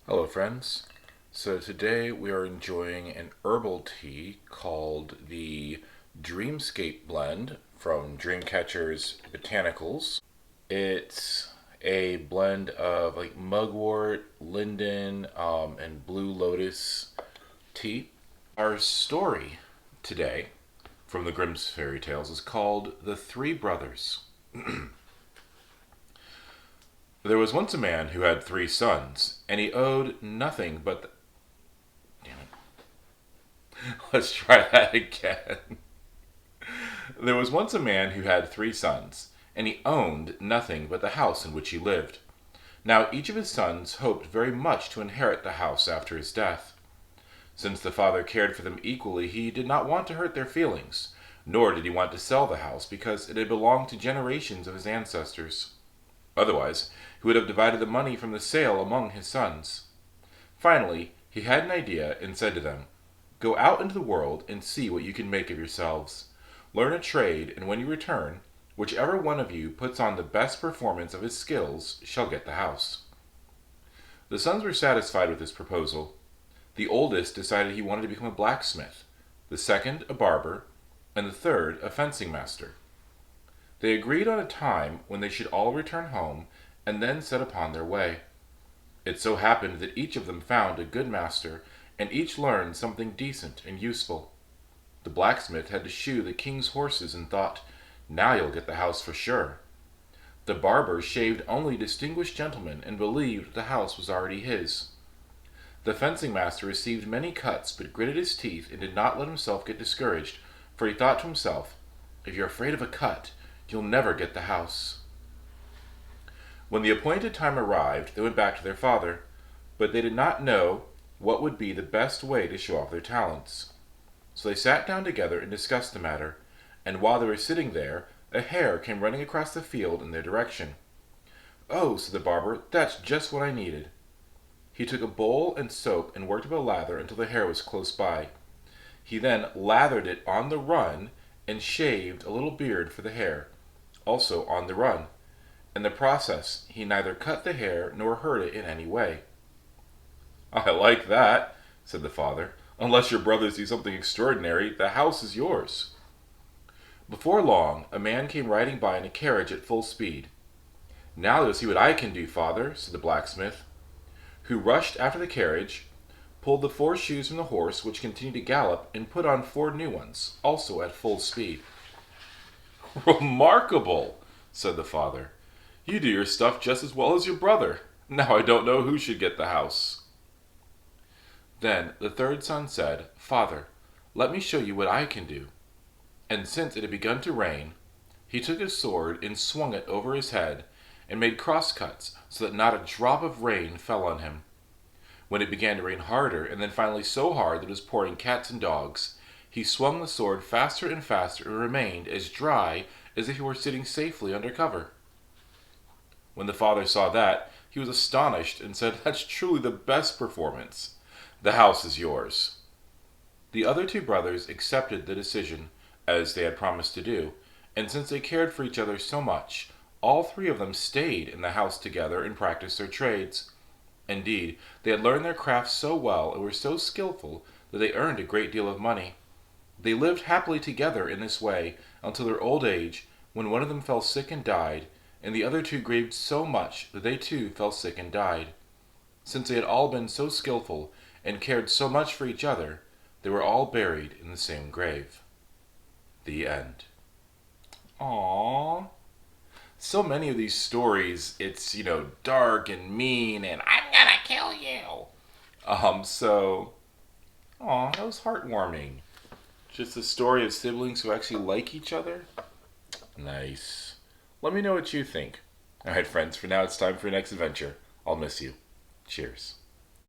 Hello, friends. So today we are enjoying an herbal tea called the Dreamscape Blend from Dreamcatcher's Botanicals. It's a blend of like mugwort, linden, and blue lotus tea. Our story today from the Grimm's fairy tales is called The Three Brothers. There was once a man who had three sons, and he owed nothing but Damn it. Let's try that again. There was once a man who had three sons, and he owned nothing but the house in which he lived. Now each of his sons hoped very much to inherit the house after his death. Since the father cared for them equally, he did not want to hurt their feelings, nor did he want to sell the house because it had belonged to generations of his ancestors. Otherwise, he would have divided the money from the sale among his sons. Finally, he had an idea and said to them, "Go out into the world and see what you can make of yourselves. Learn a trade, and when you return, whichever one of you puts on the best performance of his skills shall get the house." The sons were satisfied with this proposal. The oldest decided he wanted to become a blacksmith, the second a barber, and the third a fencing master. They agreed on a time when they should all return home, and then set upon their way. It so happened that each of them found a good master, and each learned something decent and useful. The blacksmith had to shoe the king's horses and thought, "Now you'll get the house for sure." The barber shaved only distinguished gentlemen and believed the house was already his. The fencing master received many cuts, but gritted his teeth and did not let himself get discouraged, for he thought to himself, "If you're afraid of a cut, you'll never get the house." When the appointed time arrived, they went back to their father, but they did not know what would be the best way to show off their talents. So they sat down together and discussed the matter, and while they were sitting there, a hare came running across the field in their direction. "Oh," said the barber, "that's just what I needed." He took a bowl and soap and worked up a lather until the hare was close by. He then lathered it on the run and shaved a little beard for the hare, also on the run. In the process, he neither cut the hair nor hurt it in any way. "I like that," said the father. "Unless your brothers do something extraordinary, the house is yours." Before long, a man came riding by in a carriage at full speed. "Now you'll see what I can do, father," said the blacksmith, who rushed after the carriage, pulled the four shoes from the horse, which continued to gallop, and put on four new ones, also at full speed. "Remarkable," said the father. "You do your stuff just as well as your brother. Now I don't know who should get the house." Then the third son said, "Father, let me show you what I can do." And since it had begun to rain, he took his sword and swung it over his head, and made cross-cuts so that not a drop of rain fell on him. When it began to rain harder, and then finally so hard that it was pouring cats and dogs, he swung the sword faster and faster and remained as dry as if he were sitting safely under cover. When the father saw that, he was astonished and said, "That's truly the best performance. The house is yours." The other two brothers accepted the decision, as they had promised to do, and since they cared for each other so much, all three of them stayed in the house together and practiced their trades. Indeed, they had learned their craft so well and were so skillful that they earned a great deal of money. They lived happily together in this way until their old age, when one of them fell sick and died, and the other two grieved so much that they too fell sick and died. Since they had all been so skillful and cared so much for each other, they were all buried in the same grave. The end. Aww. So many of these stories, it's, dark and mean and "I'm gonna kill you." So, aw, that was heartwarming. Just a story of siblings who actually like each other. Nice. Let me know what you think. Alright, friends, for now it's time for your next adventure. I'll miss you. Cheers.